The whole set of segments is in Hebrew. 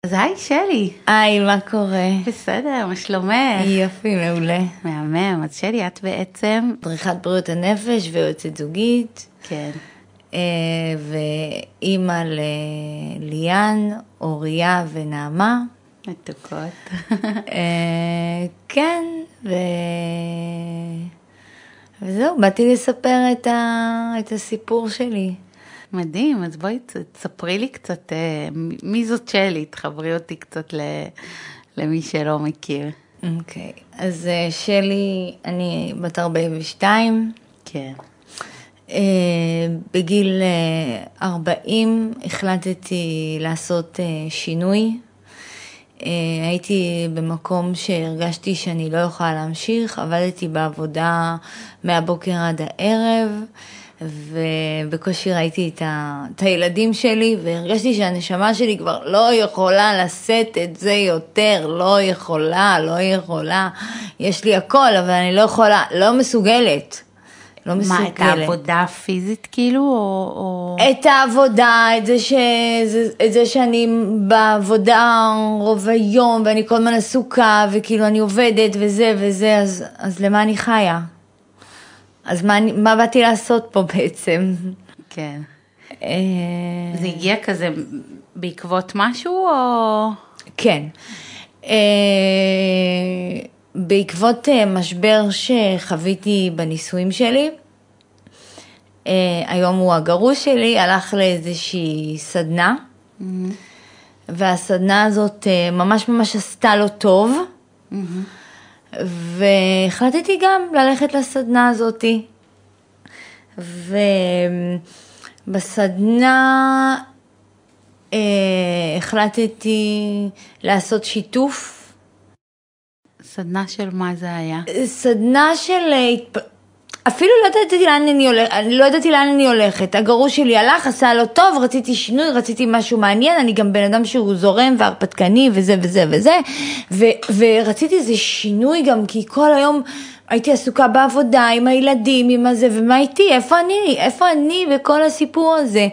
אז היי שלי. היי, מה קורה? בסדר, מה שלומך? יופי, מעולה. מהמם, אז שלי, את בעצם... מדריכת בריאות הנפש ויועצת זוגית. כן. ואימא לליאן, אוריה ונעמה. מתוקות. כן, וזהו, באתי לספר את הסיפור שלי. מדהים, אז בואי תספרי לי קצת, מי זאת שלי? תחברי אותי קצת למי שלא מכיר. אוקיי, אז שלי, אני בת 42. כן. בגיל 40 החלטתי לעשות שינוי. הייתי במקום שהרגשתי שאני לא יכולה להמשיך, עבדתי בעבודה מהבוקר עד הערב, ובקושי ראיתי את הילדים שלי, והרגשתי שהנשמה שלי כבר לא יכולה לשאת את זה יותר, לא יכולה. יש לי הכל, אבל אני לא יכולה, לא מסוגלת. מה, את העבודה הפיזית כאילו, או... את העבודה, את זה שאני בעבודה רוב היום, ואני כל הזמן עסוקה, וכאילו אני עובדת וזה, אז למה אני חיה? אז מה באתי לעשות פה בעצם? כן. זה הגיע כזה בעקבות משהו, או... כן. בעקבות משבר שחוויתי בנישואים שלי, היום הוא הגרוש שלי, הלך לאיזושהי סדנה, והסדנה הזאת ממש עשתה לו טוב, והחלטתי גם ללכת לסדנה הזאת, ובסדנה החלטתי לעשות שיתוף. סדנה של מה זה היה? סדנה של... אפילו לא ידעתי לאן אני הולכת. הגרוש שלי הלך, עשה לו טוב, רציתי שינוי, רציתי משהו מעניין, אני גם בן אדם שהוא זורם והרפתקני וזה, ורציתי איזה שינוי גם, כי כל היום הייתי עסוקה בעבודה, עם הילדים, עם הזה, ומה איתי, איפה אני בכל הסיפור הזה?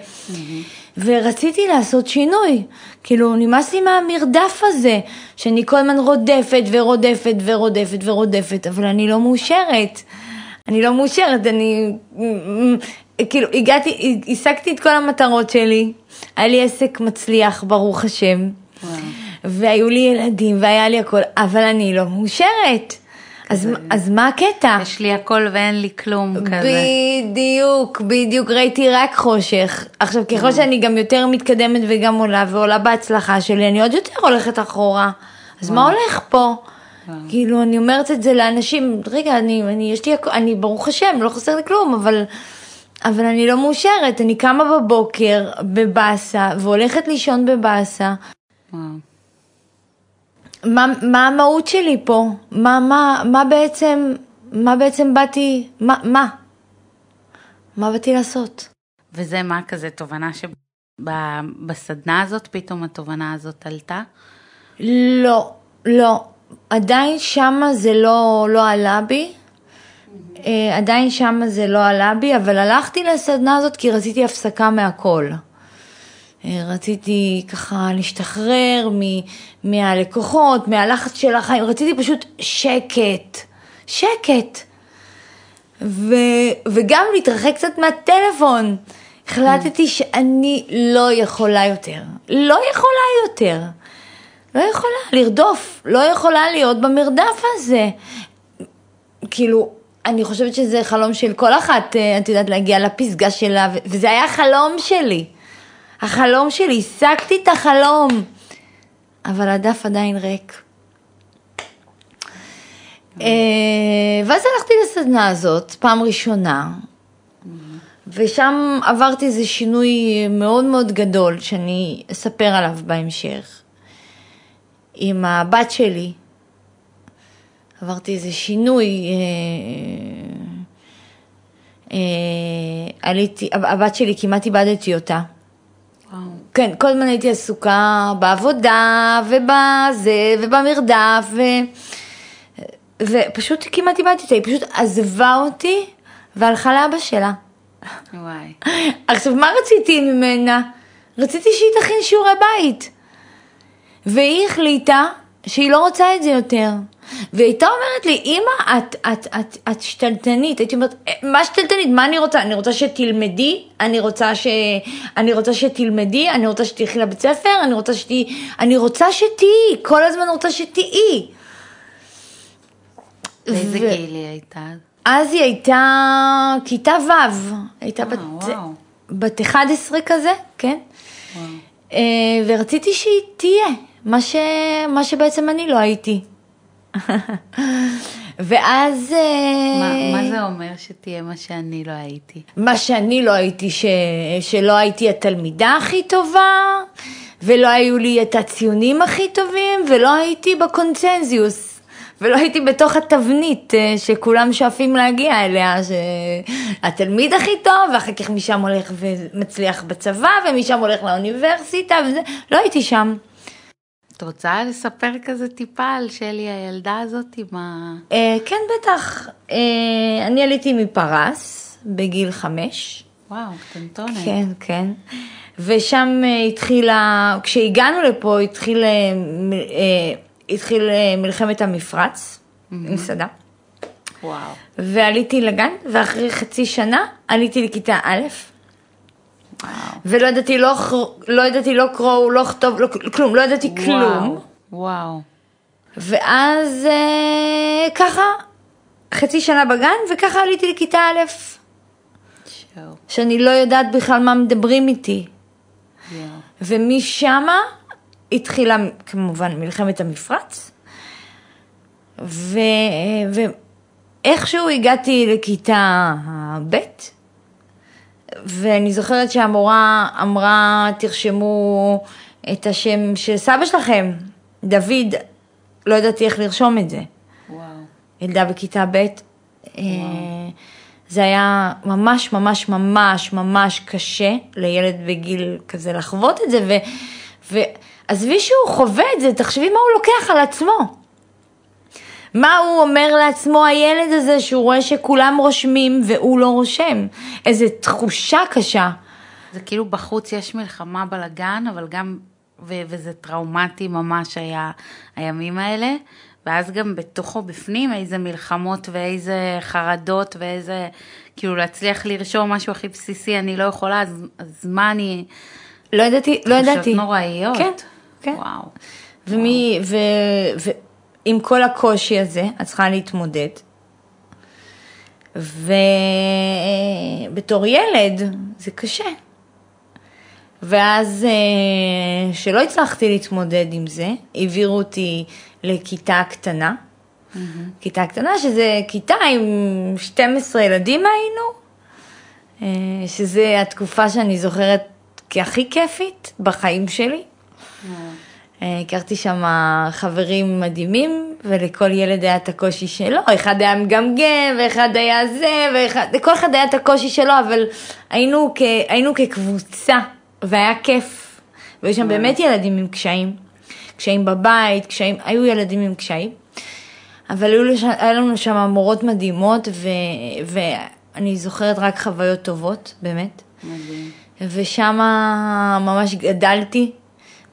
ורציתי לעשות שינוי, כאילו נמאס לי מהמרדף הזה, שאני כל הזמן רודפת, אבל אני לא מאושרת, אני כאילו השגתי את כל המטרות שלי, היה לי עסק מצליח ברוך השם, והיו לי ילדים והיה לי הכל, אבל אני לא מאושרת. אז מה הקטע? יש לי הכל ואין לי כלום כזה. בדיוק, ראיתי רק חושך. עכשיו, ככל שאני גם יותר מתקדמת וגם עולה בהצלחה שלי, אני עוד יותר הולכת אחורה. אז מה הולך פה? כאילו, אני אומרת את זה לאנשים, רגע, אני ברוך השם, לא חסר לי כלום, אבל אני לא מאושרת. אני קמה בבוקר בבאסה, והולכת לישון בבאסה. מה המהות שלי פה? מה בעצם באתי, מה באתי לעשות? וזה מה כזה תובנה שבסדנה הזאת פתאום התובנה הזאת עלתה? לא, עדיין שמה זה לא עלה בי, אבל הלכתי לסדנה הזאת כי רציתי הפסקה מהכל. רציתי ככה להשתחרר מהלקוחות, מהלחץ של החיים, רציתי פשוט שקט. וגם להתרחק קצת מהטלפון. החלטתי שאני לא יכולה יותר. לא יכולה לרדוף, לא יכולה להיות במרדף הזה. כאילו, אני חושבת שזה חלום של כל אחת, את יודעת, להגיע לפסגה שלה, וזה היה החלום שלי, השגתי את החלום, אבל הדף עדיין ריק. ואז הלכתי לסדנה הזאת, פעם ראשונה, ושם עברתי איזה שינוי מאוד מאוד גדול, שאני אספר עליו בהמשך. עם הבת שלי, עברתי איזה שינוי, הבת שלי כמעט איבדתי אותה. כן, כל הזמן הייתי עסוקה בעבודה ובזה ובמרדף ופשוט כמעט איבדתי אותה, היא פשוט עזבה אותי והלכה לאבא שלה. וואי. עכשיו מה רציתי ממנה? רציתי שהיא תכין שיעורי בית. והיא החליטה שהיא לא רוצה את זה יותר. והיא הייתה אומרת לי, אמא, את שתלטנית. הייתי אומרת, מה שתלטנית? מה אני רוצה? אני רוצה שתלמדי, אני רוצה שתלמדי, אני רוצה שתלכי לבית ספר, אני רוצה שתהיי, כל הזמן רוצה שתהיי. באיזה גיל היא הייתה? אז היא הייתה כיתה ו', הייתה בת 11 כזה, כן? ורציתי שהיא תהיה, מה שבעצם אני לא הייתי. ואז... מה זה אומר שתהיה מה שאני לא הייתי? מה שאני לא הייתי, שלא הייתי התלמידה הכי טובה, ולא היו לי את הציונים הכי טובים, ולא הייתי בקונצנזיוס, ולא הייתי בתוך התבנית שכולם שואפים להגיע אליה, שהתלמיד הכי טוב, ואחר כך משם הולך ומצליח בצבא, ומשם הולך לאוניברסיטה, וזה, לא הייתי שם. את רוצה לספר כזה טיפה על שלי הילדה הזאת? כן, בטח. אני עליתי מפרס בגיל 5. וואו, קטנטונת. כן, כן. ושם התחילה, כשהגענו לפה, התחיל מלחמת המפרץ, עם סדה. וואו. ועליתי לגן, ואחרי חצי שנה עליתי לכיתה א', ולא ידעתי לא קרוא, לא לכתוב, כלום, לא ידעתי כלום. וואו. ואז ככה, חצי שנה בגן, וככה עליתי לכיתה א', שאני לא יודעת בכלל מה מדברים איתי. ומשם התחילה כמובן מלחמת המפרץ, ואיכשהו הגעתי לכיתה ב', ואני זוכרת שהמורה אמרה, תרשמו את השם של סבא שלכם, דוד, לא ידעתי איך לרשום את זה. וואו. ילדה בכיתה ב', זה היה ממש ממש ממש ממש קשה לילד בגיל כזה לחוות את זה, ועזבי שהוא חווה את זה, תחשבי מה הוא לוקח על עצמו. מה הוא אומר לעצמו, הילד הזה, שהוא רואה שכולם רושמים והוא לא רושם. איזו תחושה קשה. זה כאילו בחוץ יש מלחמה בלגן, אבל גם, וזה טראומטי ממש היה הימים האלה, ואז גם בתוכו בפנים איזה מלחמות ואיזה חרדות ואיזה, כאילו להצליח לרשום משהו הכי בסיסי, אני לא יכולה, אז מה אני... לא ידעתי. תחושות נוראיות. כן, כן. וואו. עם כל הקושי הזה, את צריכה להתמודד. ובתור ילד, זה קשה. ואז שלא הצלחתי להתמודד עם זה, העבירו אותי לכיתה קטנה. כיתה קטנה, שזה כיתה עם 12 ילדים היינו, שזה התקופה שאני זוכרת כהכי כיפית בחיים שלי. הכרתי שם חברים מדהימים, ולכל ילד היה את הקושי שלו, אחד היה מגמגם, ואחד היה זה, לכל אחד היה את הקושי שלו, אבל היינו כקבוצה, והיה כיף. והיו שם באמת ילדים עם קשיים בבית, היו ילדים עם קשיים, אבל היה לנו שם מורות מדהימות, ואני זוכרת רק חוויות טובות, באמת. מדהים. ושם ממש גדלתי,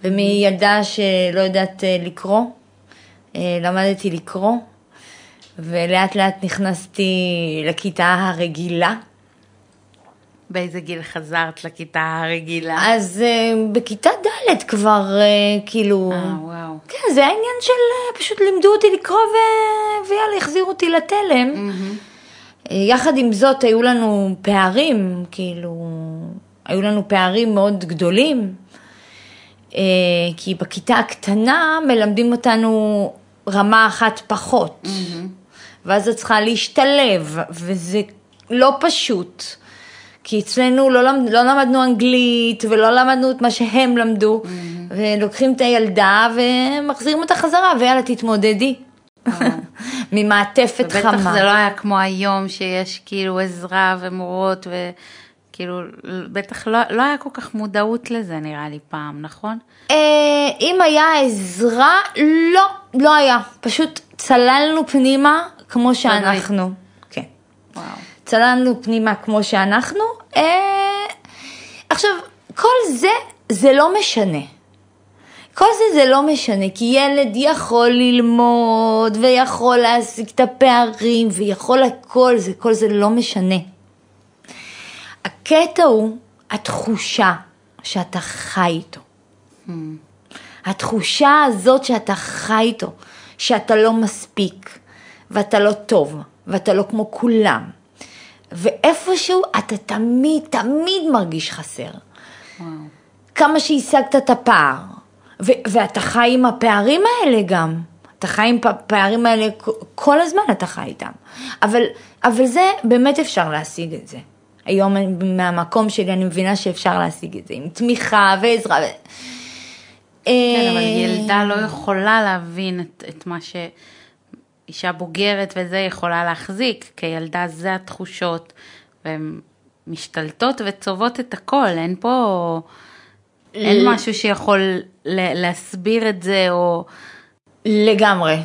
ומילדה שלא יודעת לקרוא, למדתי לקרוא, ולאט לאט נכנסתי לכיתה הרגילה. באיזה גיל חזרת לכיתה הרגילה? אז בכיתה ד' כבר כאילו... וואו. כן, זה העניין של פשוט לימדו אותי לקרוא ויאללה, החזירו אותי לתלם. יחד עם זאת היו לנו פערים, כאילו, היו לנו פערים מאוד גדולים, כי בכיתה הקטנה מלמדים אותנו רמה אחת פחות, ואז את צריכה להשתלב, וזה לא פשוט, כי אצלנו לא למדנו אנגלית, ולא למדנו את מה שהם למדו, ולוקחים את הילדה ומחזירים אותה חזרה, ויאללה תתמודדי, ממעטפת חמה. ובטח זה לא היה כמו היום שיש כאילו עזרה ומורות כאילו, בטח לא היה כל כך מודעות לזה, נראה לי פעם, נכון? אם היה עזרה, לא היה. פשוט צללנו פנימה כמו שאנחנו. כן. וואו. צללנו פנימה כמו שאנחנו. עכשיו, כל זה לא משנה. כל זה לא משנה, כי ילד יכול ללמוד, ויכול להשיג את הפערים, ויכול הכל זה, כל זה לא משנה. הקטע הוא התחושה שאתה חי איתו. התחושה הזאת שאתה חי איתו, שאתה לא מספיק, ואתה לא טוב, ואתה לא כמו כולם. ואיפשהו אתה תמיד מרגיש חסר. וואו. כמה שהשגת את הפער. ואתה חי עם הפערים האלה גם. אתה חי עם הפערים האלה כל הזמן אתה חי איתם. אבל זה באמת אפשר להשיג את זה. היום מהמקום שלי אני מבינה שאפשר להשיג את זה. עם תמיכה ועזרה. כן, אבל ילדה לא יכולה להבין את מה שאישה בוגרת וזה יכולה להחזיק. כילדה זה התחושות. והן משתלטות וצובות את הכל. אין פה... אין משהו שיכול להסביר את זה, או... לגמרי.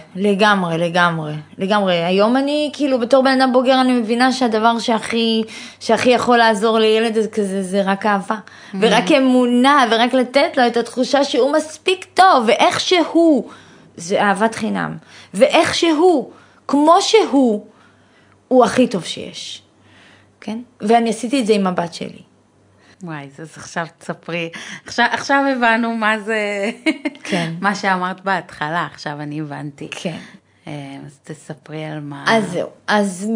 היום אני, כאילו, בתור בן אדם בוגר, אני מבינה שהדבר שהכי יכול לעזור לילד כזה, זה רק אהבה. ורק אמונה, ורק לתת לו את התחושה שהוא מספיק טוב, ואיך שהוא, זה אהבת חינם. ואיך שהוא, כמו שהוא, הוא הכי טוב שיש. כן? ואני עשיתי את זה עם הבת שלי. וואי, אז עכשיו תספרי, עכשיו הבנו מה זה, כן. מה שאמרת בהתחלה, עכשיו אני הבנתי. כן. אז תספרי על מה... אז זהו, אז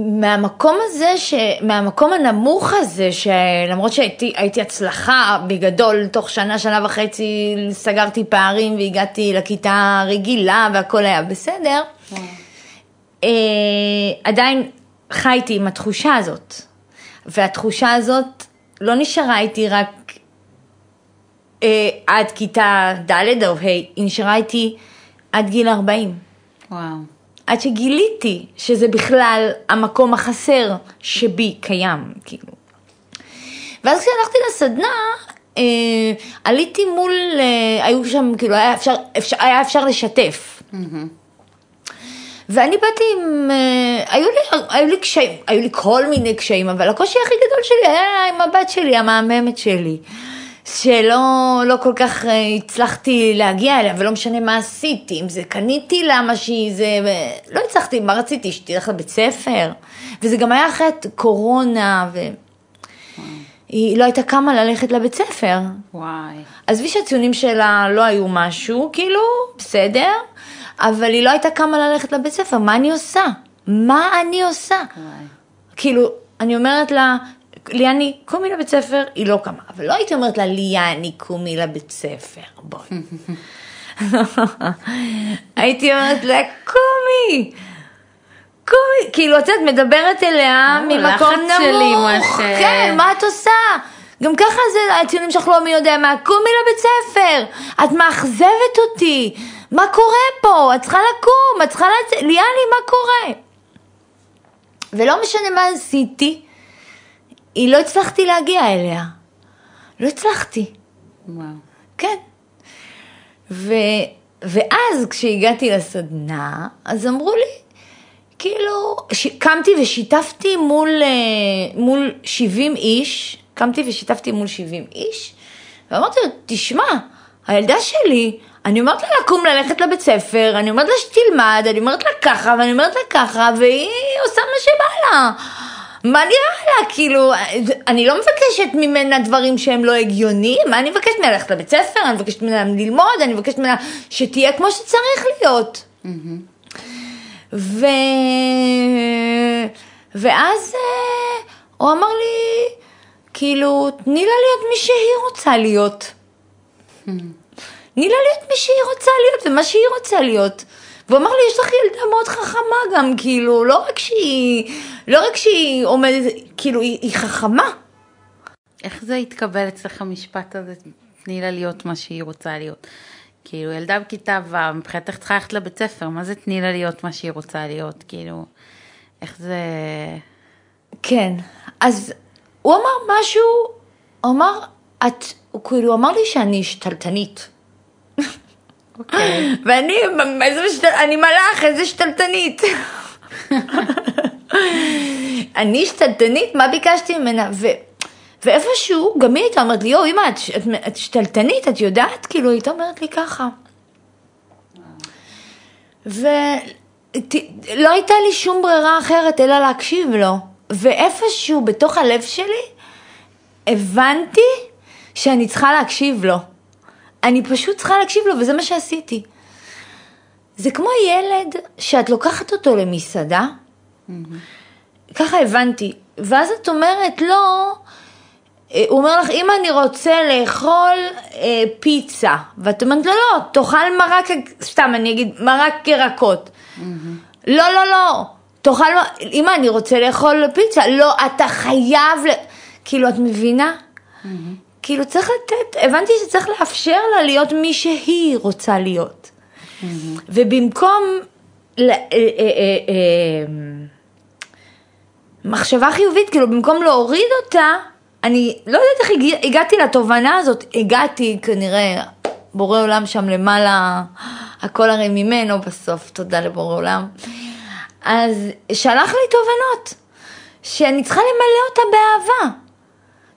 מהמקום הנמוך הזה, שלמרות שהייתי הצלחה בגדול, תוך שנה וחצי סגרתי פערים והגעתי לכיתה רגילה והכל היה בסדר, עדיין חייתי עם התחושה הזאת, והתחושה הזאת, לא נשארה איתי רק עד כיתה ד' או ה', היא נשארה איתי עד גיל 40. וואו. עד שגיליתי שזה בכלל המקום החסר שבי קיים, כאילו. ואז כשהלכתי לסדנה, עליתי מול, היו שם, כאילו, היה אפשר לשתף. ואני באתי עם, היו לי קשיים, היו לי כל מיני קשיים, אבל הקושי הכי גדול שלי היה עם הבת שלי, המאממת שלי, שלא כל כך הצלחתי להגיע אליה, ולא משנה מה עשיתי, אם זה קניתי לה משהי, לא הצלחתי, מה רציתי, שתלך לבית ספר, וזה גם היה אחרי קורונה, היא לא הייתה קמה ללכת לבית ספר. וואי. עזבי שהציונים שלה לא היו משהו, כאילו, בסדר, אבל היא לא הייתה קמה ללכת לבית ספר, מה אני עושה? מה אני עושה? כאילו, אני אומרת לה, ליאני, קומי לבית ספר, היא לא קמה. אבל לא הייתי אומרת לה, ליאני, קומי לבית ספר, בואי. הייתי אומרת לה, קומי, כאילו, את מדברת אליה ממקום נמוך. כן, מה את עושה? גם ככה זה, הציונים שלך לא מי יודע מה, קומי לבית ספר, את מאכזבת אותי, מה קורה פה? את צריכה לקום, את צריכה ליאני, מה קורה? ולא משנה מה עשיתי, לא הצלחתי להגיע אליה. לא הצלחתי. וואו. כן. ואז כשהגעתי לסדנה, אז אמרו לי, כאילו, קמתי ושיתפתי מול 70 איש, ואמרתי לו, תשמע, הילדה שלי, אני אומרת לה לקום ללכת לבית ספר, אני אומרת לה שתלמד, אני אומרת לה ככה, ואני אומרת לה ככה, והיא עושה מה שבא לה. מה נראה לה? כאילו, אני לא מבקשת ממנה דברים שהם לא הגיוניים, מה אני מבקשת ממנה ללכת לבית ספר, אני מבקשת ממנה ללמוד, אני מבקשת ממנה שתהיה כמו שצריך להיות. ואז הוא אמר לי, כאילו, תני לה להיות מי שהיא רוצה להיות. תני לה להיות מי שהיא רוצה להיות, ומה שהיא רוצה להיות. והוא אמר לי, יש לך ילדה מאוד חכמה גם, כאילו, לא רק שהיא עומדת, כאילו, היא חכמה. איך זה התקבל אצלך המשפט הזה, תני לה להיות מה שהיא רוצה להיות? כאילו, ילדה בכיתה ו', מבחינתך צריכה ללכת לבית ספר, מה זה תני לה להיות מה שהיא רוצה להיות? כאילו, איך זה... כן, אז הוא אמר משהו, הוא אמר לי שאני שתלטנית. אוקיי. ואני, אני מלאך, איזה שתלטנית. אני שתלטנית, מה ביקשתי ממנה? ואיפשהו, גם היא הייתה אומרת לי, אמא, את שתלטנית, את יודעת? כאילו, היא הייתה אומרת לי ככה. ולא הייתה לי שום ברירה אחרת אלא להקשיב לו. ואיפשהו בתוך הלב שלי, הבנתי שאני צריכה להקשיב לו. אני פשוט צריכה להקשיב לו, וזה מה שעשיתי. זה כמו ילד שאת לוקחת אותו למסעדה, ככה הבנתי, ואז את אומרת לו, הוא אומר לך, אם אני רוצה לאכול פיצה, ואת אומרת לו, לא, תאכל מרק, סתם אני אגיד, מרק ירקות. לא, לא, לא, תאכל, אם אני רוצה לאכול פיצה, לא, אתה חייב, כאילו, את מבינה? כאילו, צריך לתת, הבנתי שצריך לאפשר לה להיות מי שהיא רוצה להיות. ובמקום מחשבה חיובית, כאילו במקום להוריד אותה, אני לא יודעת איך הגעתי לתובנה הזאת, הגעתי כנראה בורא עולם שם למעלה, הכל הרי ממנו בסוף, תודה לבורא עולם. אז שלח לי תובנות, שאני צריכה למלא אותה באהבה,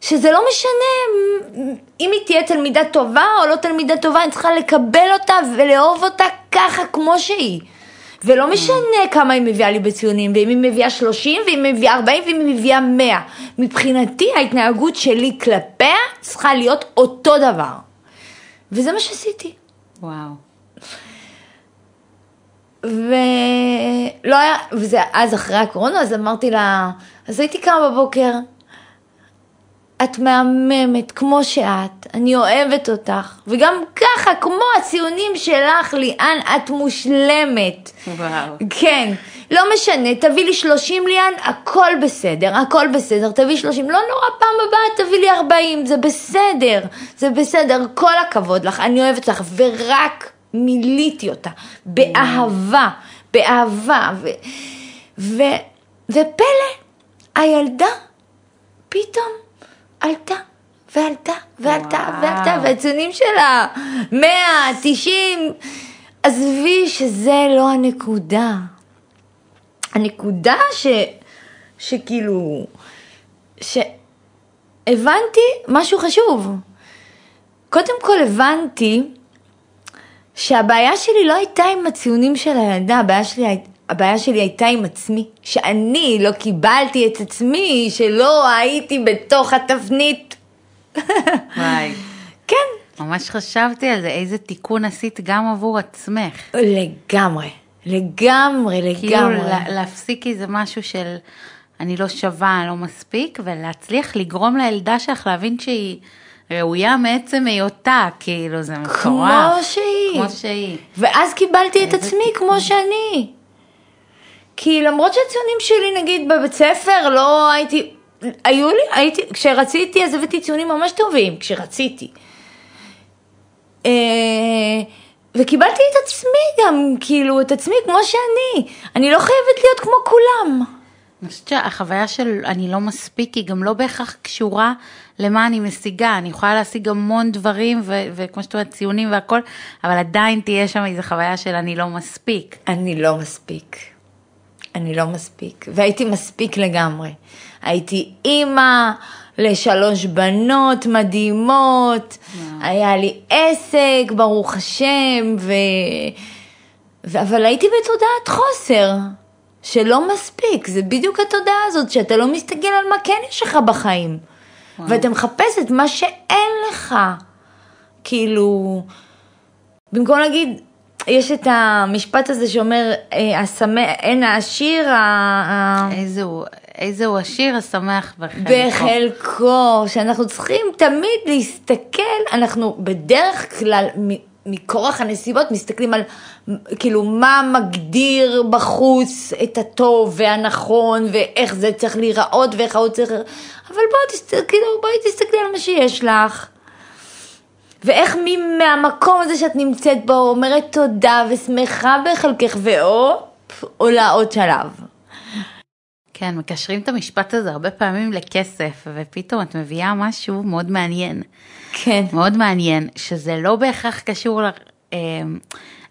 שזה לא משנה אם היא תהיה תלמידה טובה או לא תלמידה טובה, אני צריכה לקבל אותה ולאהוב אותה ככה כמו שהיא. ולא משנה כמה היא מביאה לי בציונים, ואם היא מביאה 30, ואם היא מביאה 40, ואם היא מביאה 100. מבחינתי ההתנהגות שלי כלפיה צריכה להיות אותו דבר. וזה מה שעשיתי. וואו. ולא היה, וזה אז אחרי הקורונה, אז אמרתי לה, אז הייתי קמה בבוקר, את מהממת כמו שאת, אני אוהבת אותך, וגם ככה, כמו הציונים שלך, ליאן, את מושלמת. וואו. כן, לא משנה, תביא לי 30 ליאן, הכל בסדר, הכל בסדר, תביא 30, לא נורא, פעם הבאה תביא לי 40, זה בסדר, זה בסדר, כל הכבוד לך, אני אוהבת לך, ורק מיליתי אותה, באהבה, באהבה, ופלא, הילדה, פתאום, עלתה, ועלתה, ועלתה, ועלתה, והציונים שלה, 100, 90, עזבי שזה לא הנקודה. הנקודה שכאילו, שהבנתי משהו חשוב. קודם כל הבנתי שהבעיה שלי לא הייתה עם הציונים של הילדה, הבעיה שלי הייתה עם עצמי, שאני לא קיבלתי את עצמי, שלא הייתי בתוך התפנית. וואי. כן. ממש חשבתי על זה, איזה תיקון עשית גם עבור עצמך. לגמרי, לגמרי, לגמרי. כאילו להפסיק איזה משהו של אני לא שווה, אני לא מספיק, ולהצליח לגרום לילדה שלך להבין שהיא ראויה מעצם היותה, כאילו זה מטורף. כמו שהיא. כמו שהיא. ואז קיבלתי את עצמי כמו שאני. כי למרות שהציונים שלי, נגיד, בבית ספר, לא הייתי, כשרציתי, אז הבאתי ציונים ממש טובים, כשרציתי. וקיבלתי את עצמי גם, כאילו, את עצמי כמו שאני. אני לא חייבת להיות כמו כולם. אני חושבת שהחוויה של אני לא מספיק, היא גם לא בהכרח קשורה למה אני משיגה. אני יכולה להשיג המון דברים, וכמו שאתה אומרת, ציונים והכל, אבל עדיין תהיה שם איזו חוויה של אני לא מספיק. אני לא מספיק. אני לא מספיק. והייתי מספיק לגמרי. הייתי אימא ל3 בנות מדהימות, היה לי עסק, ברוך השם, אבל הייתי בתודעת חוסר, שלא מספיק. זה בדיוק התודעה הזאת, שאתה לא מסתכל על מה כן יש לך בחיים. ואתה מחפש את מה שאין לך. כאילו, במקום להגיד, יש את המשפט הזה שאומר, אין העשיר, איזהו עשיר השמח בחלקו, שאנחנו צריכים תמיד להסתכל, אנחנו בדרך כלל מכורח הנסיבות מסתכלים על כאילו מה מגדיר בחוץ את הטוב והנכון ואיך זה צריך להיראות ואיך הוא צריך, אבל בואי תסתכלי על מה שיש לך. ואיך מהמקום הזה שאת נמצאת בו אומרת תודה ושמחה בחלקך ואופ, עולה עוד שלב. כן, מקשרים את המשפט הזה הרבה פעמים לכסף, ופתאום את מביאה משהו מאוד מעניין. כן. מאוד מעניין, שזה לא בהכרח קשור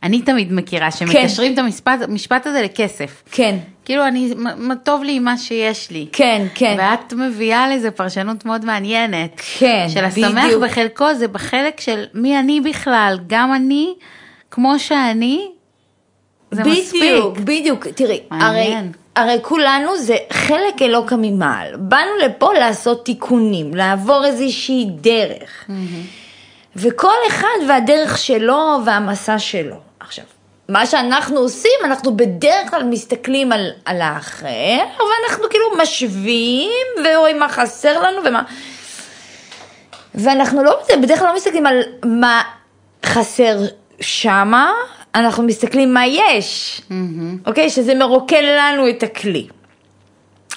אני תמיד מכירה שמקשרים את המשפט הזה לכסף. כן. כאילו, טוב לי מה שיש לי. כן, כן. ואת מביאה לזה פרשנות מאוד מעניינת. כן, של השמח בחלקו, זה בחלק של מי אני בכלל. גם אני, כמו שאני, זה מספיק. בדיוק, תראי, מעניין. הרי כולנו זה חלק אלוקא ממעל. באנו לפה לעשות תיקונים, לעבור איזושהי דרך. וכל אחד והדרך שלו והמסע שלו. עכשיו, מה שאנחנו עושים, אנחנו בדרך כלל מסתכלים על האחר, ואנחנו כאילו משווים ורואים מה חסר לנו ומה... ואנחנו בדרך כלל לא מסתכלים על מה חסר שמה, אנחנו מסתכלים מה יש, אוקיי? שזה מרוקן לנו את הכלי.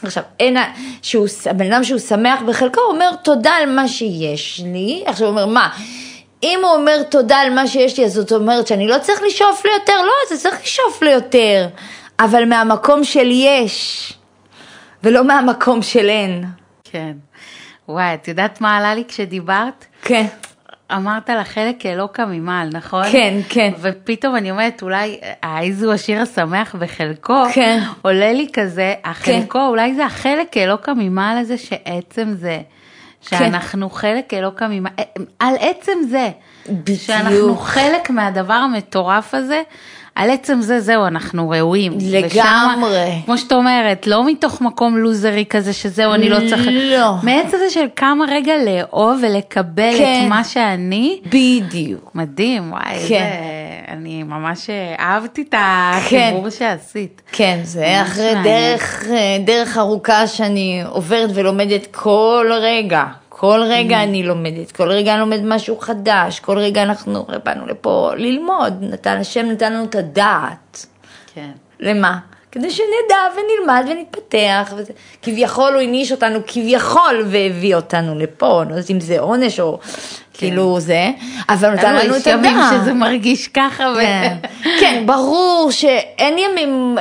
עכשיו, הבן אדם שהוא שמח בחלקו, הוא אומר תודה על מה שיש לי. עכשיו הוא אומר, מה? אם הוא אומר תודה על מה שיש לי, אז זאת אומרת שאני לא צריך לשאוף ליותר, לא, אתה צריך לשאוף ליותר, אבל מהמקום של יש, ולא מהמקום של אין. כן. וואי, את יודעת מה עלה לי כשדיברת? כן. אמרת לחלק אלוקא ממעל, נכון? כן, כן. ופתאום אני אומרת, אולי האיזו השיר השמח בחלקו, כן. עולה לי כזה, החלקו, אולי זה החלק אלוקא ממעל הזה שעצם זה, שאנחנו חלק אלוקא ממעל, על עצם זה, בדיוק. שאנחנו חלק מהדבר המטורף הזה, על עצם זה, זהו, אנחנו ראויים. לגמרי. כמו שאת אומרת, לא מתוך מקום לוזרי כזה, שזהו, אני לא צריך... לא. מעץ הזה של כמה רגע לאהוב ולקבל את מה שאני. בדיוק. מדהים, וואי, כן. אני ממש אהבתי את החיבור שעשית. כן, זה אחרי דרך ארוכה שאני עוברת ולומדת כל רגע. כל רגע אני לומדת, כל רגע אני לומד משהו חדש, כל רגע אנחנו באנו לפה ללמוד, השם נתן לנו את הדעת. כן. למה? כדי שנדע ונלמד ונתפתח, כביכול הוא הניש אותנו כביכול והביא אותנו לפה, לא יודעת אם זה עונש או כאילו זה, אבל נתן לנו את הדעת. יש ימים שזה מרגיש ככה. כן, ברור שאין ימים,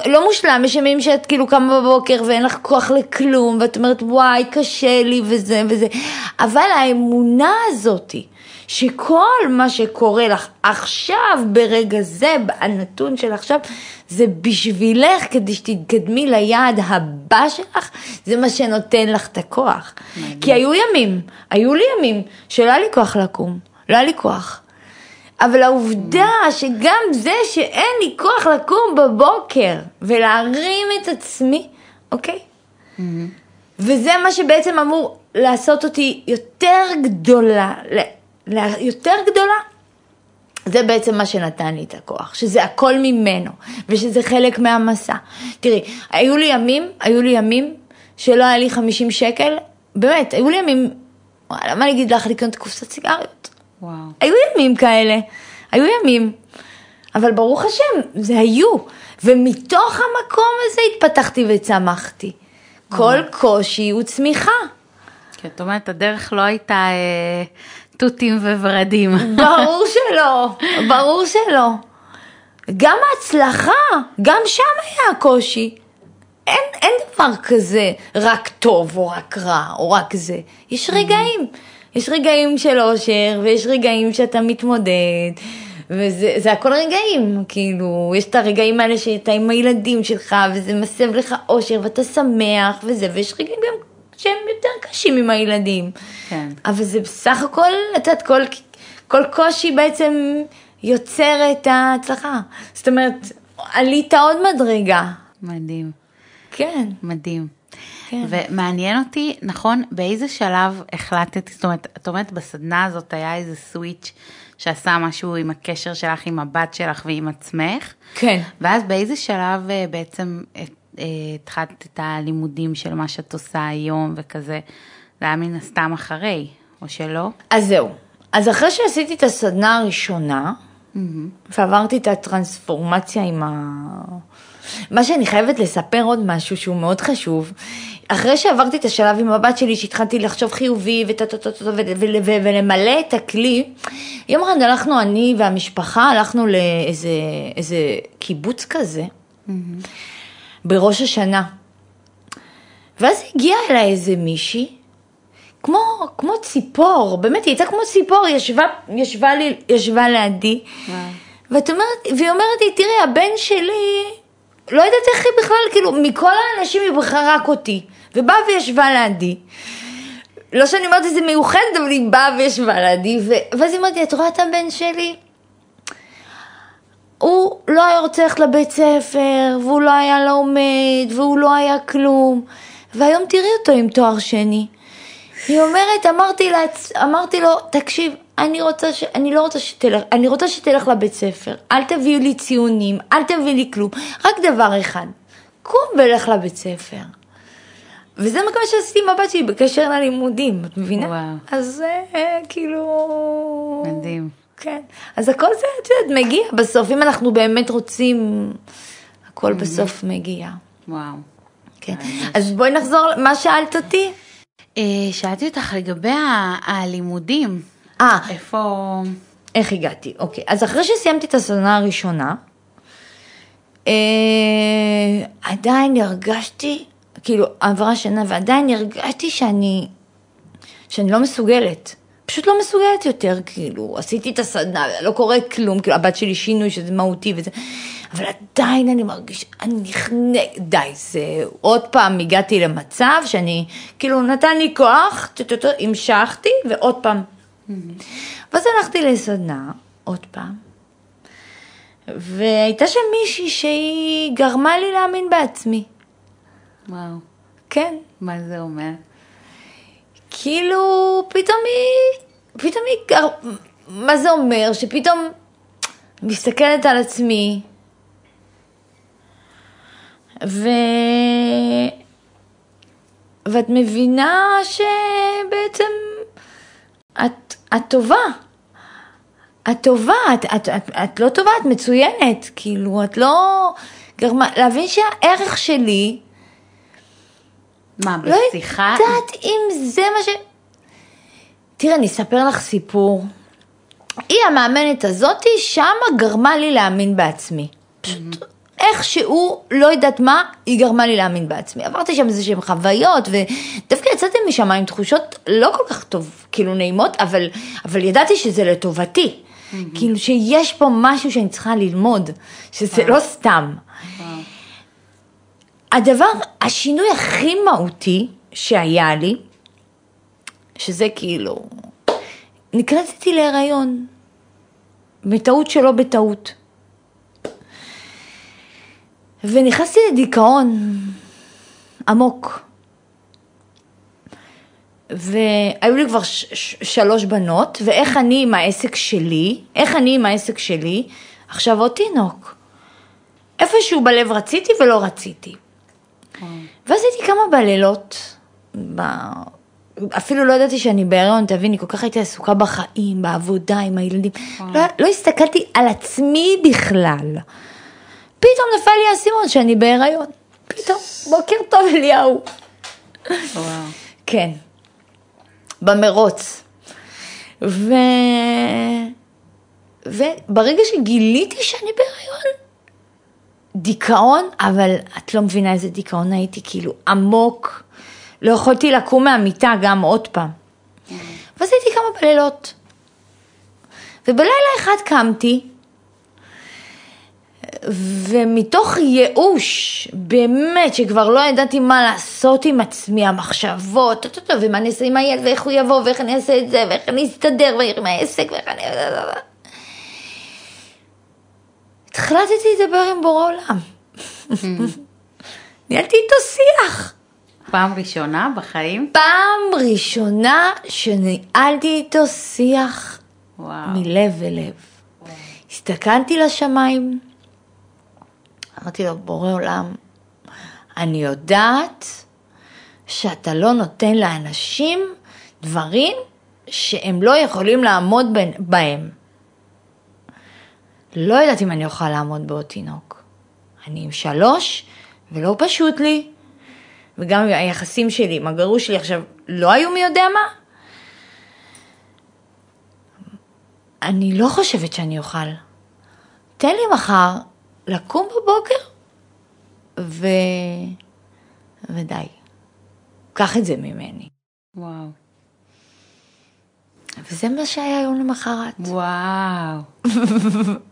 לא מושלם, יש ימים שאת כאילו קמה בבוקר ואין לך כוח לכלום, ואת אומרת וואי קשה לי וזה וזה, אבל האמונה הזאת, שכל מה שקורה לך עכשיו ברגע זה, הנתון של עכשיו, זה בשבילך כדי שתתקדמי ליעד הבא שלך, זה מה שנותן לך את הכוח. כי היו לי ימים שלא היה לי כוח לקום, לא היה לי כוח. אבל העובדה שגם זה שאין לי כוח לקום בבוקר ולהרים את עצמי, אוקיי? וזה מה שבעצם אמור לעשות אותי יותר גדולה, זה בעצם מה שנתן לי את הכוח, שזה הכל ממנו, ושזה חלק מהמסע. תראי, היו לי ימים שלא היה לי 50 שקל, באמת, היו לי ימים, מה אני אגיד לך, לקנות קופסת סיגריות? וואו. היו ימים כאלה, אבל ברוך השם, זה היו, ומתוך המקום הזה התפתחתי וצמחתי. כל קושי הוא צמיחה. כי את אומרת, הדרך לא הייתה תותים וורדים. ברור שלא. גם ההצלחה, גם שם היה הקושי. אין דבר כזה רק טוב או רק רע או רק זה. יש רגעים של אושר ויש רגעים שאתה מתמודד. וזה הכל רגעים, כאילו, יש את הרגעים האלה שאתה עם הילדים שלך וזה מסב לך אושר ואתה שמח וזה, ויש רגעים גם שהם יותר קשים עם הילדים. כן. אבל זה בסך הכל, את יודעת, כל קושי בעצם יוצר את ההצלחה. זאת אומרת, עלית עוד מדרגה. מדהים. כן. מדהים. כן. ומעניין אותי, נכון, באיזה שלב החלטת, זאת אומרת, את אומרת, בסדנה הזאת היה איזה סוויץ' שעשה משהו עם הקשר שלך, עם הבת שלך ועם עצמך. כן. ואז באיזה שלב בעצם התחלת את הלימודים של מה שאת עושה היום וכזה, זה היה מן הסתם אחרי, או שלא? אז זהו. אז אחרי שעשיתי את הסדנה הראשונה, ועברתי את הטרנספורמציה עם מה שאני חייבת לספר עוד משהו שהוא מאוד חשוב, אחרי שעברתי את השלב עם הבת שלי, שהתחלתי לחשוב חיובי ולמלא את הכלי, יום אחד הלכנו, אני והמשפחה, הלכנו לאיזה קיבוץ כזה, בראש השנה. ואז הגיעה אליי איזה מישהי, כמו ציפור, באמת, היא הייתה כמו ציפור, ישבה לידי, והיא אומרת לי, תראי, הבן שלי, לא יודעת איך היא בכלל, כאילו, מכל האנשים היא בחרה רק אותי, ובאה וישבה לידי. לא שאני אומרת איזה מיוחדת, אבל היא באה וישבה לידי, ואז היא אומרת לי, את רואה את הבן שלי? הוא לא היה רוצה ללכת לבית ספר, והוא לא היה לומד, והוא לא היה כלום. והיום תראי אותו עם תואר שני. היא אומרת, אמרתי לו, תקשיב, אני רוצה שתלך לבית ספר, אל תביאו לי ציונים, אל תביא לי כלום, רק דבר אחד, קום ולך לבית ספר. וזה מה שעשיתי עם הבת שלי בקשר ללימודים, את מבינה? וואו. אז זה כאילו... מדהים. כן, אז הכל זה, את יודעת, מגיע בסוף, אם אנחנו באמת רוצים, הכל בסוף מגיע. וואו. כן, אז בואי נחזור, מה שאלת אותי? שאלתי אותך לגבי הלימודים. איפה... איך הגעתי? אוקיי, אז אחרי שסיימתי את הסדנה הראשונה, עדיין הרגשתי, כאילו עברה שנה, ועדיין הרגשתי שאני לא מסוגלת. פשוט לא מסוגלת יותר, כאילו, עשיתי את הסדנה, לא קורה כלום, כאילו, הבת שלי שינוי שזה מהותי וזה, אבל עדיין אני מרגיש, אני די, זה עוד פעם הגעתי למצב שאני, כאילו, נתן לי כוח, המשכתי, ועוד פעם. ואז הלכתי לסדנה, עוד פעם, והייתה שם מישהי שהיא גרמה לי להאמין בעצמי. וואו. כן. מה זה אומר? כאילו, פתאום היא, מה זה אומר? שפתאום מסתכלת על עצמי, ואת מבינה שבעצם את טובה. את לא טובה, את מצוינת, כאילו, את לא גרמה, להבין שהערך שלי, מה, בשיחה? לא יודעת אם זה מה תראה, אני אספר לך סיפור. היא המאמנת הזאת, שמה גרמה לי להאמין בעצמי. פשוט איכשהו, לא יודעת מה, היא גרמה לי להאמין בעצמי. עברתי שם איזה שהן חוויות, ודווקא יצאתי משם עם תחושות לא כל כך טוב, כאילו נעימות, אבל ידעתי שזה לטובתי. כאילו שיש פה משהו שאני צריכה ללמוד, שזה לא סתם. השינוי הכי מהותי שהיה לי, שזה כאילו, נקלטתי להיריון, בטעות שלא בטעות. ונכנסתי לדיכאון עמוק. והיו לי כבר 3 בנות, ואיך אני עם העסק שלי, עכשיו עוד תינוק. איפשהו בלב רציתי ולא רציתי. ואז הייתי כמה בלילות, אפילו לא ידעתי שאני בהיריון, תביני, כל כך הייתי עסוקה בחיים, בעבודה, עם הילדים. לא הסתכלתי על עצמי בכלל. פתאום נפל לי האסימון שאני בהיריון. פתאום, בוקר טוב אליהו. וואו. כן. במרוץ. וברגע שגיליתי שאני בהיריון, דיכאון, אבל את לא מבינה איזה דיכאון הייתי, כאילו עמוק, לא יכולתי לקום מהמיטה גם עוד פעם. ואז הייתי כמה בלילות. ובלילה אחד קמתי, ומתוך ייאוש, באמת שכבר לא ידעתי מה לעשות עם עצמי, המחשבות, ומה אני אעשה עם הילד, ואיך הוא יבוא, ואיך אני אעשה את זה, ואיך אני אסתדר, ואיך עם העסק, ואיך אני... התחלטתי לדבר עם בורא עולם. ניהלתי איתו שיח. פעם ראשונה בחיים? פעם ראשונה שניהלתי איתו שיח מלב ולב. הסתכלתי לשמיים, אמרתי לו, בורא עולם, אני יודעת שאתה לא נותן לאנשים דברים שהם לא יכולים לעמוד בהם. לא יודעת אם אני אוכל לעמוד בעוד תינוק. אני עם 3 ולא פשוט לי. וגם היחסים שלי עם הגרוש שלי עכשיו לא היו מי יודע מה. אני לא חושבת שאני אוכל. תן לי מחר לקום בבוקר ודי. קח את זה ממני. וואו. וזה מה שהיה יום למחרת. וואו.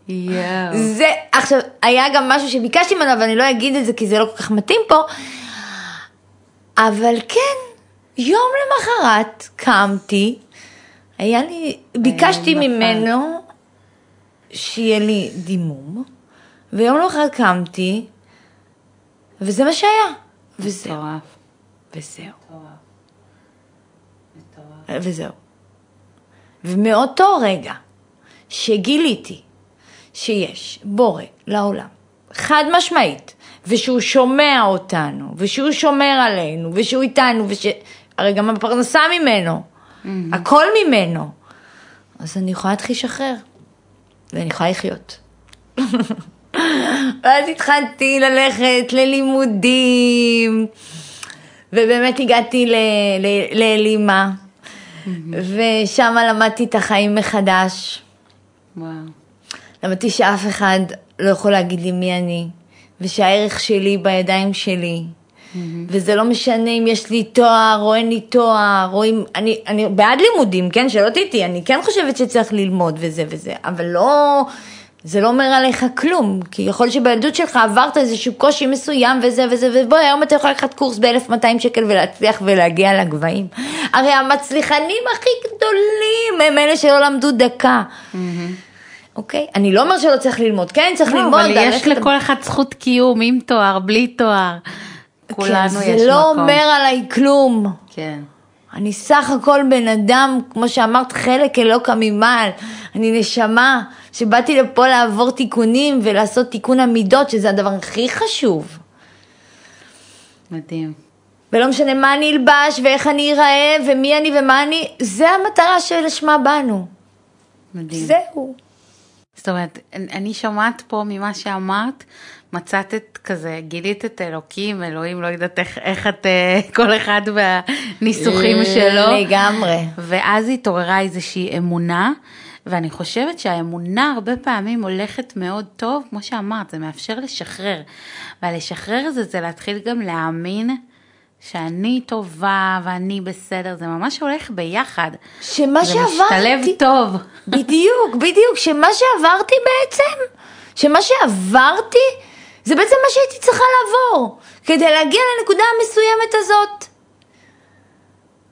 יואו. זה, עכשיו, היה גם משהו שביקשתי ממנו, אבל אני לא אגיד את זה, כי זה לא כל כך מתאים פה. אבל כן, יום למחרת קמתי, ביקשתי ממנו שיהיה לי דימום, ויום למחרת קמתי, וזה מה שהיה. וזהו. מטורף. וזהו. מטורף. וזהו. ומאותו רגע שגיליתי שיש בורא לעולם, חד משמעית, ושהוא שומע אותנו, ושהוא שומר עלינו, ושהוא איתנו, הרי גם הפרנסה ממנו, הכל ממנו, אז אני יכולה להתחיל לשחרר, ואני יכולה לחיות. ואז התחלתי ללכת ללימודים, ובאמת הגעתי לאלימה, ושם למדתי את החיים מחדש. וואו. למדתי שאף אחד לא יכול להגיד לי מי אני, ושהערך שלי בידיים שלי, וזה לא משנה אם יש לי תואר או אין לי תואר, או אם, אני בעד לימודים, כן, שלא תהיי, אני כן חושבת שצריך ללמוד וזה וזה, אבל לא, זה לא אומר עליך כלום, כי יכול שבילדות שלך עברת איזשהו קושי מסוים וזה וזה, ובואי, היום אתה יכול לקחת קורס ב-1200 שקל ולהצליח ולהגיע לגבהים. הרי המצליחנים הכי גדולים הם אלה שלא למדו דקה. אוקיי? אני לא אומר שלא צריך ללמוד, כן? צריך ללמוד. אבל יש לכל אחד זכות קיום, עם תואר, בלי תואר. כולנו יש מקום. זה לא אומר עליי כלום. כן. אני סך הכל בן אדם, כמו שאמרת, חלק אלוקא ממעל. אני נשמה שבאתי לפה לעבור תיקונים ולעשות תיקון המידות, שזה הדבר הכי חשוב. מדהים. ולא משנה מה אני אלבש ואיך אני אראה ומי אני ומה אני, זה המטרה שלשמה באנו. מדהים. זהו. זאת אומרת, אני שומעת פה ממה שאמרת, מצאת את כזה, גילית את אלוקים, אלוהים, לא יודעת איך את, כל אחד והניסוחים שלו. לגמרי. ואז התעוררה איזושהי אמונה, ואני חושבת שהאמונה הרבה פעמים הולכת מאוד טוב, כמו שאמרת, זה מאפשר לשחרר. ולשחרר זה להתחיל גם להאמין שאני טובה ואני בסדר, זה ממש הולך ביחד. שמה שעברתי... זה משתלב טוב. בדיוק, שמה שעברתי בעצם, זה בעצם מה שהייתי צריכה לעבור, כדי להגיע לנקודה המסוימת הזאת.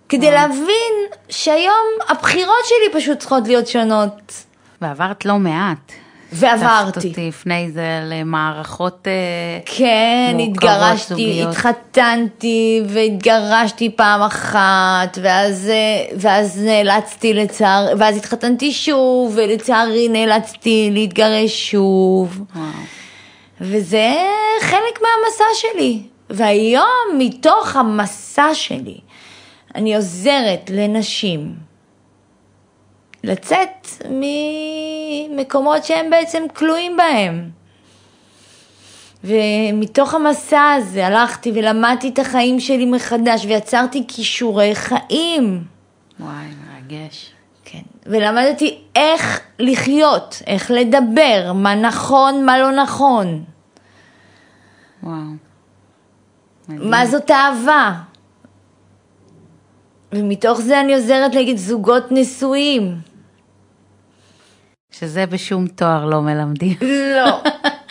כדי להבין שהיום הבחירות שלי פשוט צריכות להיות שונות. ועברת לא מעט. ועברתי. תפת אותי לפני זה למערכות כן, התגרשתי, התחתנתי והתגרשתי פעם אחת, ואז נאלצתי ואז התחתנתי שוב, ולצערי נאלצתי להתגרש שוב. וואו. וזה חלק מהמסע שלי. והיום מתוך המסע שלי, אני עוזרת לנשים לצאת ממקומות שהם בעצם כלואים בהם. ומתוך המסע הזה הלכתי ולמדתי את החיים שלי מחדש, ויצרתי כישורי חיים. וואי, מרגש. כן. ולמדתי איך לחיות, איך לדבר, מה נכון, מה לא נכון. וואו. מה זאת אהבה. ומתוך זה אני עוזרת להגיד זוגות נשואים. שזה בשום תואר לא מלמדים.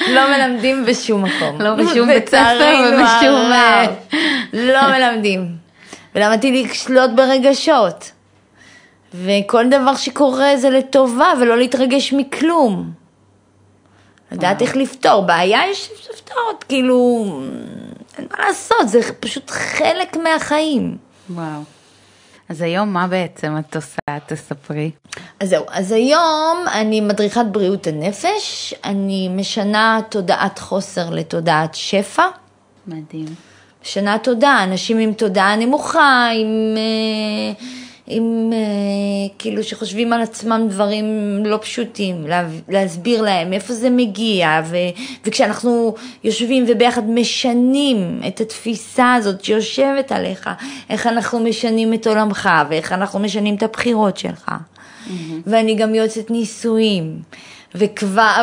לא מלמדים בשום מקום. לא בשום בית ספר ובשום... לא מלמדים. ולמדתי לשלוט ברגשות. וכל דבר שקורה זה לטובה, ולא להתרגש מכלום. לדעת איך לפתור. בעיה יש לפתור, כאילו, אין מה לעשות, זה פשוט חלק מהחיים. וואו. אז היום מה בעצם את עושה? תספרי. אז זהו, אז היום אני מדריכת בריאות הנפש, אני משנה תודעת חוסר לתודעת שפע. מדהים. משנה תודעה, אנשים עם תודעה נמוכה, כאילו שחושבים על עצמם דברים לא פשוטים, להסביר להם איפה זה מגיע, וכשאנחנו יושבים וביחד משנים את התפיסה הזאת שיושבת עליך, איך אנחנו משנים את עולמך, ואיך אנחנו משנים את הבחירות שלך. ואני גם יוצאת ניסויים,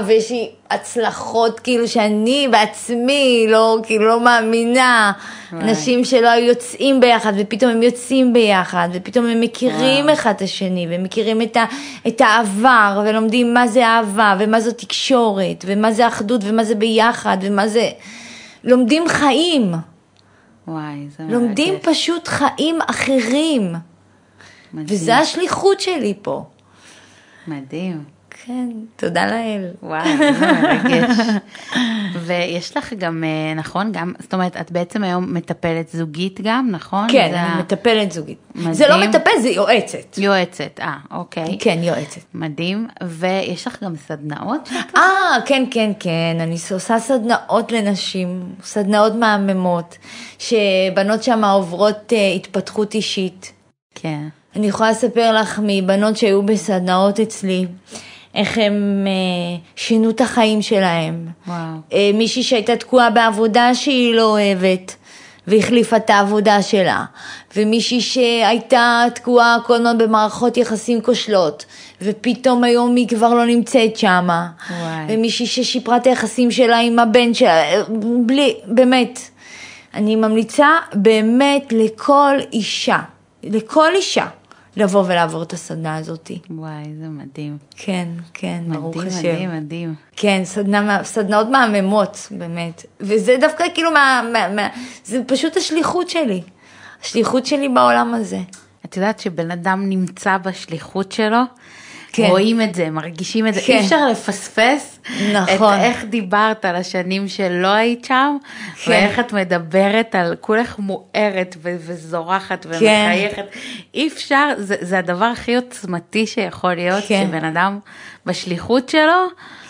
ויש לי הצלחות כאילו שאני בעצמי לא מאמינה, אנשים שלא היו יוצאים ביחד ופתאום הם יוצאים ביחד, ופתאום הם מכירים אחד את השני ומכירים את העבר ולומדים מה זה אהבה ומה זו תקשורת ומה זה אחדות ומה זה ביחד ומה זה, לומדים חיים. וואי, זה לומדים מרגש. פשוט חיים אחרים. מדהים. וזה השליחות שלי פה. מדהים. כן, תודה לאל. וואו, זה מרגש. ויש לך גם, נכון, גם, זאת אומרת, את בעצם היום מטפלת זוגית גם, נכון? כן, אני מטפלת זוגית. מדהים. זה לא מטפל, זה יועצת. יועצת, אוקיי. כן, יועצת. מדהים, ויש לך גם סדנאות? כן, כן, כן, אני עושה סדנאות לנשים, סדנאות מהממות, שבנות שם עוברות התפתחות אישית. כן. אני יכולה לספר לך מבנות שהיו בסדנאות אצלי, איך הם שינו את החיים שלהם. וואו. מישהי שהייתה תקועה בעבודה שהיא לא אוהבת, והחליפה את העבודה שלה. ומישהי שהייתה תקועה כל הזמן במערכות יחסים כושלות, ופתאום היום היא כבר לא נמצאת שמה. ומישהי ששיפרה את היחסים שלה עם הבן שלה, באמת. אני ממליצה באמת לכל אישה, לבוא ולעבור את הסדנה הזאת. וואי, זה מדהים. כן, כן, ברוך השם. מדהים, מדהים. כן, סדנאות מהממות, באמת. וזה דווקא כאילו, זה פשוט השליחות שלי בעולם הזה. את יודעת שבן אדם נמצא בשליחות שלו, כן. רואים את זה, מרגישים את זה, כן. אי אפשר לפספס נכון. את איך דיברת על השנים שלא היית שם, כן. ואיך את מדברת על כולך מוארת וזורחת ומחייכת, אי אפשר, זה הדבר הכי עוצמתי שיכול להיות, כן. שבן אדם בשליחות שלו,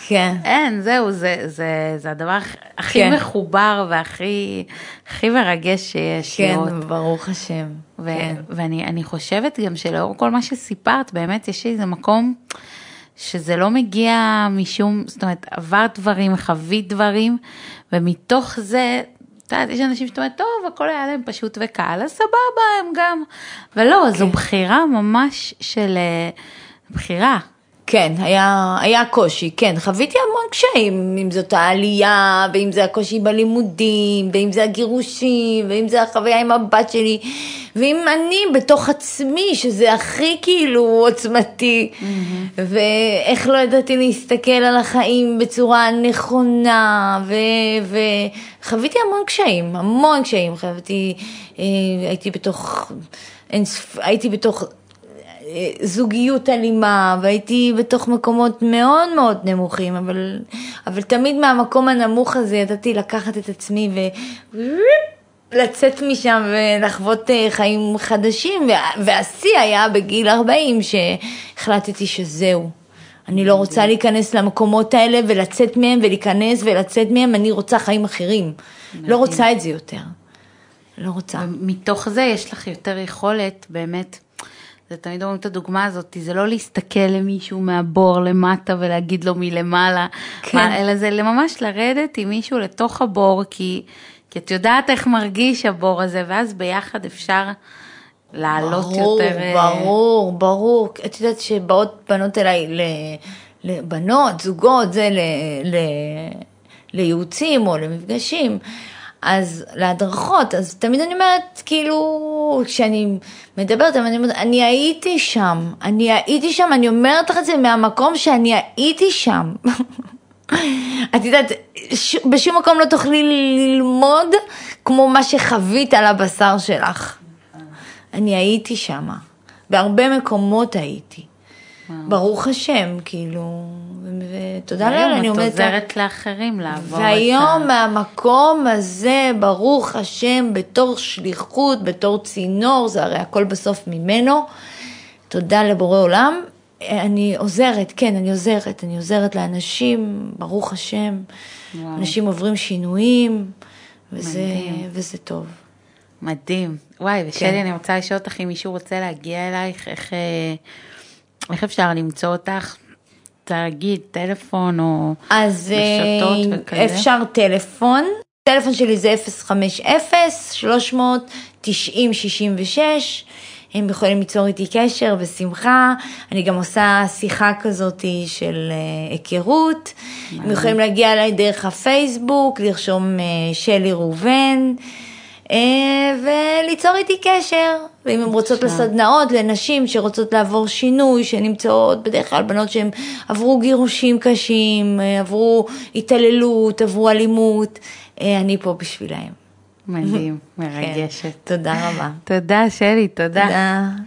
כן. אין, זהו, זה הדבר הכי כן. מחובר והכי מרגש שיש כן, לראות. ברוך השם. כן. ואני חושבת גם שלאור כל מה שסיפרת, באמת יש איזה מקום שזה לא מגיע משום, זאת אומרת, עברת דברים, חווית דברים, ומתוך זה, אתה יודעת, יש אנשים שאתה אומרת, טוב, הכל היה להם פשוט וקל, אז סבבה, הם גם, ולא, כן. זו בחירה ממש של בחירה. כן, היה קושי, כן, חוויתי המון קשיים, אם זאת העלייה, ואם זה הקושי בלימודים, ואם זה הגירושים, ואם זה החוויה עם הבת שלי, ואם אני בתוך עצמי, שזה הכי כאילו עוצמתי, ואיך לא ידעתי להסתכל על החיים בצורה נכונה, וחוויתי המון קשיים, הייתי בתוך זוגיות אלימה, והייתי בתוך מקומות מאוד מאוד נמוכים, אבל תמיד מהמקום הנמוך הזה ידעתי לקחת את עצמי ולצאת משם ולחוות חיים חדשים, והשיא היה בגיל 40 שהחלטתי שזהו. אני לא רוצה להיכנס למקומות האלה ולצאת מהם ולהיכנס ולצאת מהם, אני רוצה חיים אחרים. לא רוצה את זה יותר. לא רוצה. ומתוך זה יש לך יותר יכולת באמת, זה תמיד אומרים את הדוגמה הזאת, זה לא להסתכל למישהו מהבור למטה ולהגיד לו מלמעלה, כן. אלא זה ממש לרדת עם מישהו לתוך הבור, כי את יודעת איך מרגיש הבור הזה, ואז ביחד אפשר לעלות יותר. ברור. את יודעת שבאות בנות אליי, לבנות, זוגות, זה לייעוצים או למפגשים, אז להדרכות, אז תמיד אני אומרת, כאילו, כשאני מדברת, אני הייתי שם, אני אומרת לך את זה מהמקום שאני הייתי שם. את יודעת, בשום מקום לא תוכלי ללמוד כמו מה שחווית על הבשר שלך. אני הייתי שם, בהרבה מקומות הייתי. ברוך השם, כאילו, ותודה לאל, אני אומרת. אומרת. את עוזרת לאחרים לעבור. והיום מהמקום הזה, ברוך השם, בתור שליחות, בתור צינור, זה הרי הכל בסוף ממנו. תודה לבורא עולם. אני עוזרת, כן, אני עוזרת לאנשים, ברוך השם. אנשים עוברים שינויים, וזה טוב. מדהים. וואי, ושלי, אני רוצה לשאול אותך אם מישהו רוצה להגיע אלייך, איך אפשר למצוא אותך? תגיד, טלפון או רשתות וכזה? אז אפשר טלפון שלי זה 050-390-66, הם יכולים ליצור איתי קשר בשמחה, אני גם עושה שיחה כזאת של היכרות, הם יכולים להגיע אליי דרך הפייסבוק, לרשום שלי ראובן, וליצור איתי קשר, ואם הם רוצות לסדנאות לנשים שרוצות לעבור שינוי, שנמצאות בדרך כלל בנות שהן עברו גירושים קשים, עברו התעללות, עברו אלימות, אני פה בשבילהם. מדהים, מרגשת. תודה רבה. תודה שלי, תודה.